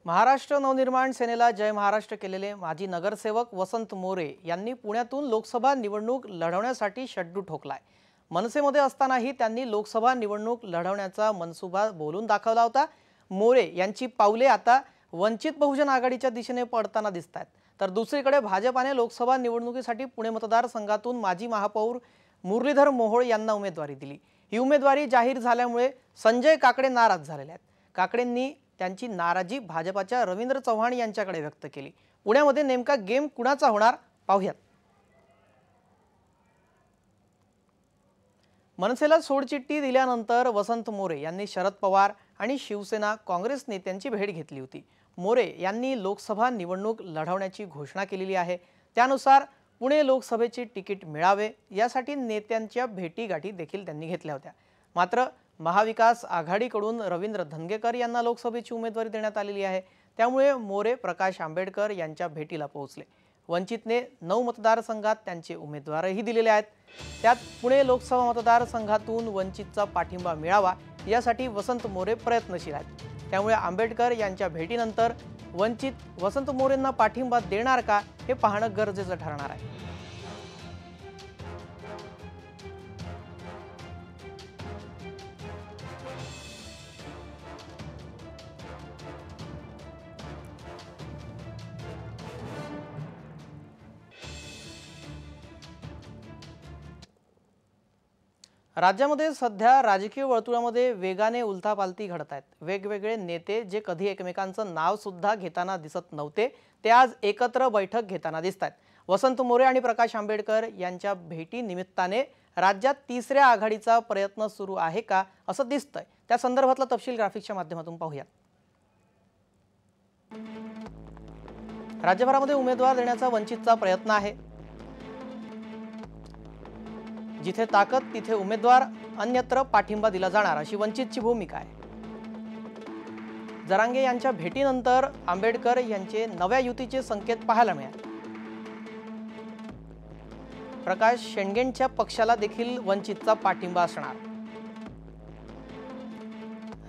महाराष्ट्र नवनिर्माण सेनेला जय महाराष्ट्र केलेले माजी नगरसेवक वसंत मोरे यांनी पुण्यातून लोकसभा निवडणूक लढवण्यासाठी शड्डू ठोकलाय। मनसेमध्ये असतानाही त्यांनी लोकसभा निवडणूक लढवण्याचा मनसुबा बोलून दाखवला होता। मोरे यांची पावले आता वंचित बहुजन आघाडीच्या दिशेने पडताना दिसतात। तर दुसरीकडे भाजपाने लोकसभा निवडणुकीसाठी पुणे मतदारसंघातून माजी महापौर मुरलीधर मोहोळ यांना उमेदवारी दिली। ही उमेदवारी जाहीर झाल्यामुळे संजय काकडे नाराज झालेले आहेत। काकडेंनी त्यांची नाराजी भाजपाच्या रवींद्र चव्हाण यांच्याकडे व्यक्त केली। पुण्यामध्ये नेमका गेम कुणाचा होणार पाहूयात। मनसेला सोडचिठ्ठी दिल्यानंतर वसंत मोरे यांनी शरद पवार आणि शिवसेना काँग्रेस नेत्यांची भेट घेतली होती। मोरे यांनी लोकसभा निवडणूक लढवण्याची घोषणा केलेली आहे। त्यानुसार पुणे लोकसभेचे तिकीट मिळावे यासाठी नेत्यांच्या भेटीगाठी देखील त्यांनी घेतल्या होत्या। मात्र महाविकास आघाडीकडून रवींद्र धंगेकर यांना लोकसभेची उमेदवारी देण्यात आलेली आहे। त्यामुळे मोरे प्रकाश आंबेडकर यांच्या भेटीला पोहोचले। वंचितने 9 मतदारसंघात त्यांचे उमेदवारही दिलेले आहेत। त्यात पुणे लोकसभा मतदारसंघातून वंचितचा पाठिंबा मिळावा यासाठी वसंत मोरे प्रयत्नशील आहेत। त्यामुळे आंबेडकर यांच्या भेटीनंतर वंचित वसंत मोरेंना पाठिंबा देणार का हे पाहणं गरजेचं ठरणार आहे। राज्यामध्ये सध्या राजकीय वर्तुळामध्ये वेगाने उलथापालथी घडत आहेत। वेगवेगळे नेते जे कधी एकमेकांचं नाव सुद्धा घेताना दिसत नव्हते ते आज एकत्र बैठक घेताना दिसतात। वसंत मोरे आणि प्रकाश आंबेडकर यांच्या भेटी निमित्ताने राज्यात तिसऱ्या आघाडीचा प्रयत्न सुरू आहे का असं दिसतंय। त्या संदर्भातला तपशील ग्राफिक्सच्या माध्यमातून पाहूया। राज्यभरामध्ये उमेदवार देण्याचा वंचितचा प्रयत्न आहे। जिथे ताकद तिथे उमेदवार, अन्यत्र पाठिंबा दिला जाणार अशी वंचितची भूमिका आहे। जरांगे यांच्या भेटीनंतर आंबेडकर यांचे नव्या युतीचे संकेत पाहायला मिळाले। प्रकाश शेंडेंच्या पक्षाला देखील वंचितचा पाठिंबा असणार।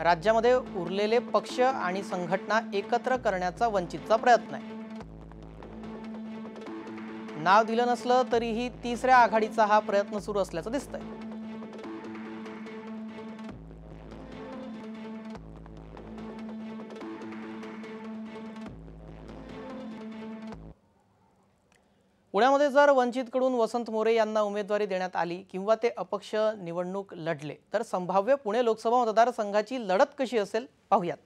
राज्यामध्ये उरलेले पक्ष आणि संघटना एकत्र करण्याचा वंचितचा प्रयत्न आहे। नाव दिलं नसलं तरीही तिसऱ्या आघाडीचा हा प्रयत्न सुरू असल्याचं दिसतंय। पुण्यामध्ये जर वंचितकडून वसंत मोरे यांना उमेदवारी देण्यात आली किंवा ते अपक्ष निवडणूक लढले तर संभाव्य पुणे लोकसभा मतदारसंघाची लढत कशी असेल पाहूयात।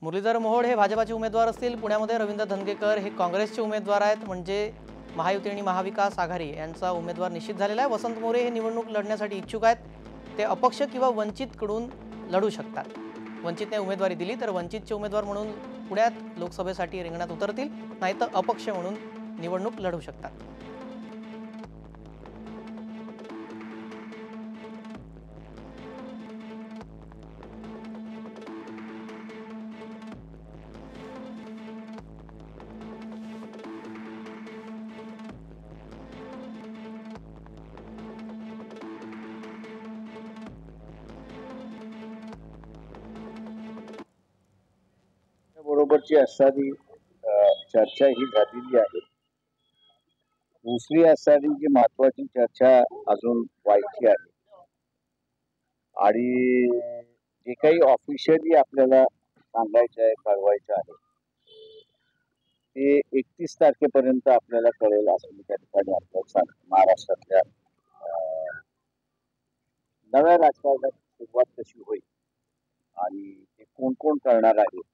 मुरलीधर मोहोळ हे भाजपाचे उमेदवार असतील। पुण्यामध्ये रवींद्र धंगेकर हे काँग्रेसचे उमेदवार आहेत। म्हणजे महायुती आणि महाविकास आघाडी यांचा उमेदवार निश्चित झालेला आहे। वसंत मोरे हे निवडणूक लढण्यासाठी इच्छुक आहेत। ते अपक्ष किंवा वंचितकडून लढू शकतात। वंचितने उमेदवारी दिली तर वंचितचे उमेदवार म्हणून पुण्यात लोकसभेसाठी रिंगणात उतरतील, नाहीतर अपक्ष म्हणून निवडणूक लढू शकतात। बरोबरची असणारी चर्चा ही झालेली आहे। दुसरी असणारी जी महत्वाची चर्चा अजून व्हायची आहे आणि जे काही ऑफिशियली आपल्याला सांगायचं आहे, कळवायचं आहे ते 31 तारखेपर्यंत आपल्याला कळेल असं मी त्या ठिकाणी आपल्याला सांगतो। महाराष्ट्रातल्या नव्या राजकारणाची सुरुवात कशी होईल आणि ते कोण कोण करणार आहे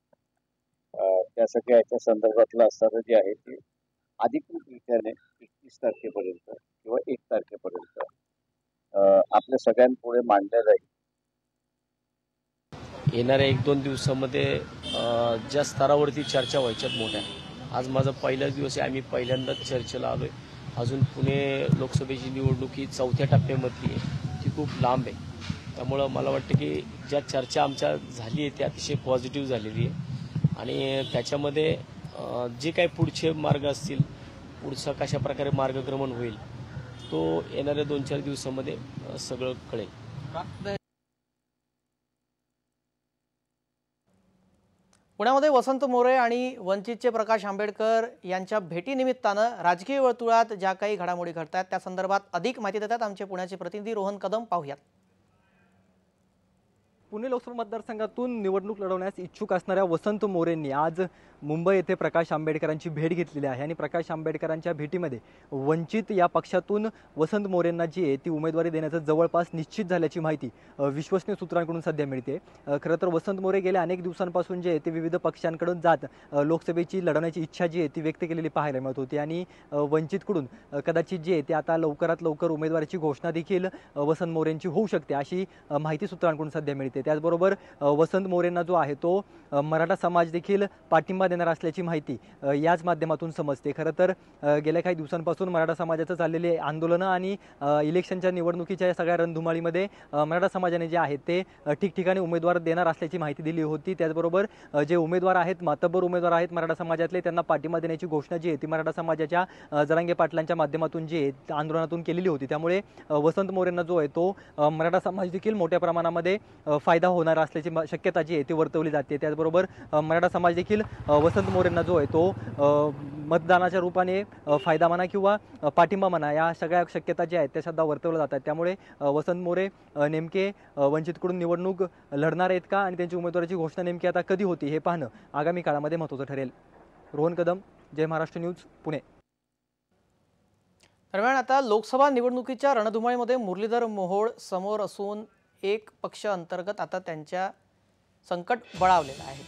त्या सगळ्याच्या संदर्भातलं असणारं जे आहे ते अधिकृतरित्याने 31 तारखेपर्यंत किंवा 1 तारखेपर्यंत आपल्या सगळ्यांपुढे मांडलं जाईल। येणाऱ्या 1-2 दिवसामध्ये ज्या स्तरावरती चर्चा व्हायच्यात मोठ्या, आज माझा पहिलाच दिवस आहे। आम्ही पहिल्यांदाच चर्चेला आलोय। अजून पुणे लोकसभेची निवडणूक ही 4थ्या टप्प्यामधली आहे, ती खूप लांब आहे। त्यामुळं मला वाटतं की ज्या चर्चा आमच्या झाली आहे ती अतिशय पॉझिटिव्ह झालेली आहे आणि त्याच्यामध्ये जे काही पुढचे मार्ग असतील, पुढचा कशा प्रकारे मार्गक्रमण होईल तो येणाऱ्या 2-4 दिवसामध्ये सगळं कळेल. पुण्यामध्ये वसंत मोरे आणि वंचितचे प्रकाश आंबेडकर यांच्या भेटीनिमित्तानं राजकीय वर्तुळात ज्या काही घडामोडी घडतात त्या संदर्भात अधिक माहिती देतात आमचे पुण्याचे प्रतिनिधी रोहन कदम. पाहूयात. पुणे लोकसभा मतदारसंघातून निवडणूक लढवण्यास इच्छुक असणाऱ्या वसंत मोरेंनी आज मुंबई येथे प्रकाश आंबेडकरांची भेट घेतलेली आहे आणि प्रकाश आंबेडकरांच्या भेटीमध्ये वंचित या पक्षातून वसंत मोरेंना जी आहे ती उमेदवारी देण्याचं जवळपास निश्चित झाल्याची माहिती विश्वसनीय सूत्रांकडून सध्या मिळते. खरं तर वसंत मोरे गेल्या अनेक दिवसांपासून जे आहे ते विविध पक्षांकडून जात लोकसभेची लढवण्याची इच्छा जी आहे ती व्यक्त केलेली पाहायला मिळत होती आणि वंचितकडून कदाचित जे आहे ते आता लवकरात लवकर उमेदवारीची घोषणा देखील वसंत मोरेंची होऊ शकते अशी माहिती सूत्रांकडून सध्या मिळते. त्याचबरोबर वसंत मोरेंना जो आहे तो मराठा समाज देखील पाठिंबा देणार असल्याची माहिती याच माध्यमातून समजते. खरं तर गेल्या काही दिवसांपासून मराठा समाजाचं चाललेले आंदोलनं आणि इलेक्शनच्या निवडणुकीच्या या सगळ्या रणधुमाळीमध्ये मराठा समाजाने जे आहे ते ठिकठिकाणी उमेदवार देणार असल्याची माहिती दिली होती. त्याचबरोबर जे उमेदवार आहेत मातब्बर उमेदवार आहेत मराठा समाजातले त्यांना पाठिंबा देण्याची घोषणा जी आहे ती मराठा समाजाच्या जरांगे पाटलांच्या माध्यमातून जी आहे आंदोलनातून केलेली होती. त्यामुळे वसंत मोरेंना जो आहे तो मराठा समाज देखील मोठ्या प्रमाणामध्ये फायदा होणार असल्याची शक्यता जी आहे ती वर्तवली जाते. त्याचबरोबर मराठा समाज देखील वसंत मोरेंना जो आहे तो मतदानाच्या रूपाने फायदा म्हणा किंवा पाठिंबा म्हणा या सगळ्या शक्यता ज्या आहेत त्या सुद्धा वर्तवल्या जातात. त्यामुळे वसंत मोरे नेमके वंचितकडून निवडणूक लढणार आहेत का आणि त्यांची उमेदवारीची घोषणा नेमकी आता कधी होती हे पाहणं आगामी काळामध्ये महत्त्वाचं ठरेल. रोहन कदम, जय महाराष्ट्र न्यूज, पुणे. दरम्यान आता लोकसभा निवडणुकीच्या रणधुमाळीमध्ये मुरलीधर मोहोळ समोर असून एक पक्ष अंतर्गत आता त्यांच्या संकट बळावलेलं आहे.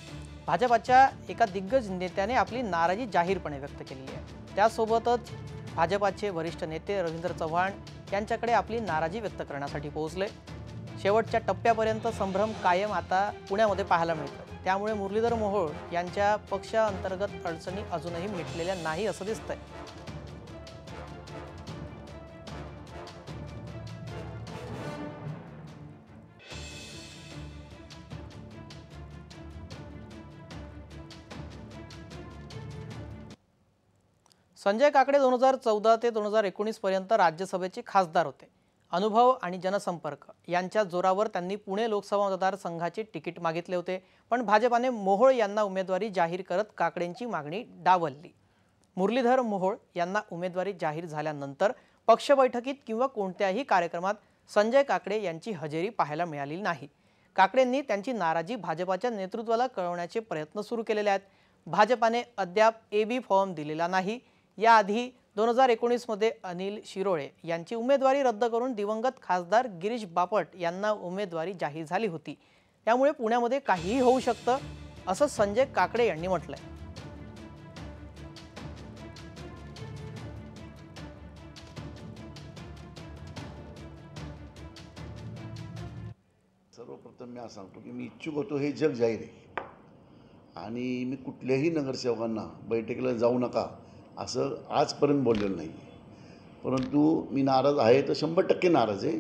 भाजपाच्या एका दिग्गज नेत्याने आपली नाराजी जाहीरपणे व्यक्त केलेली आहे. त्यासोबतच भाजपाचे वरिष्ठ नेते रवींद्र चव्हाण यांच्याकडे आपली नाराजी व्यक्त करण्यासाठी पोहोचले. शेवटच्या टप्प्यापर्यंत संभ्रम कायम आता पुण्यामध्ये पाहायला मिळतो. त्यामुळे मुरलीधर मोहोळ यांच्या पक्षांतर्गत अडचणी अजूनही मिटलेल्या नाही असं दिसतंय. संजय काकडे 2014 ते 2019 पर्यंत राज्यसभेचे खासदार होते. अनुभव आणि जनसंपर्क यांच्या जोरावर त्यांनी पुणे लोकसभा मतदारसंघाचे तिकीट मागितले होते. पण भाजपाने मोहोळ यांना उमेदवारी जाहीर करत काकडेंची मागणी डावलली. मुरलीधर मोहोळ यांना उमेदवारी जाहीर झाल्यानंतर पक्ष बैठकीत किंवा कोणत्याही कार्यक्रमात संजय काकडे यांची हजेरी पाहायला मिळाली नाही. काकडेंनी त्यांची नाराजी भाजपाच्या नेतृत्वाला कळवण्याचे प्रयत्न सुरू केलेले आहेत. भाजपाने अद्याप AB फॉर्म दिलेला नाही. याआधी 2019 मध्ये अनिल शिरोळे यांची उमेदवारी रद्द करून दिवंगत खासदार गिरीश बापट यांना उमेदवारी जाहीर झाली होती. त्यामुळे पुण्यामध्ये काहीही होऊ शकतं असं संजय काकडे यांनी म्हटलंय. सर्वप्रथम मी असं सांगतो की मी इच्छुक होतो हे जग जाहीर आहे आणि मी कुठल्याही नगरसेवकांना बैठकीला जाऊ नका असं आजपर्यंत बोललेलं नाही. परंतु मी नाराज आहे तर 100% नाराज आहे.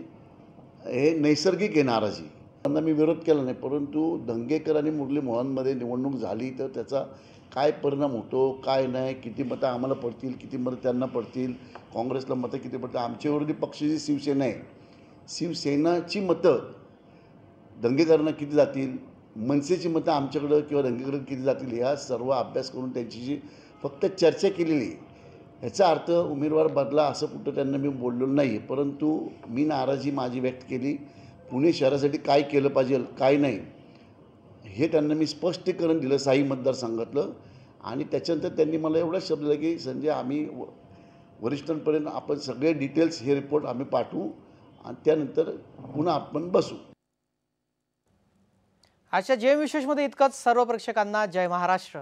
हे नैसर्गिक आहे नाराजी. त्यांना मी विरोध केला नाही. परंतु दंगेकर आणि मुरली मोहनमध्ये निवडणूक झाली तर त्याचा काय परिणाम होतो काय नाही, किती मतं आम्हाला पडतील, किती मतं त्यांना पडतील, काँग्रेसला मतं किती पडतील. आमच्या विरोधी पक्षाची शिवसेना आहे. शिवसेनाची मतं दंगेकरांना किती जातील, मनसेची मतं आमच्याकडं किंवा दंगेकरांना किती जातील ह्या सर्व अभ्यास करून त्यांची जी फक्त चर्चा केलेली आहे. ह्याचा अर्थ उमेदवार बदला असं कुठं त्यांना मी बोललेलो नाही. परंतु मी नाराजी माझी व्यक्त केली. पुणे शहरासाठी काय केलं पाहिजे काय नाही हे त्यांना मी स्पष्टीकरण दिलं साई मतदारसंघातलं. आणि त्याच्यानंतर त्यांनी मला एवढंच शब्द दिला की संजय आम्ही वरिष्ठांपर्यंत आपण सगळे डिटेल्स हे रिपोर्ट आम्ही पाठवू आणि त्यानंतर पुन्हा आपण बसू. आजच्या जे विशेषमध्ये इतकंच. सर्व प्रेक्षकांना जय महाराष्ट्र.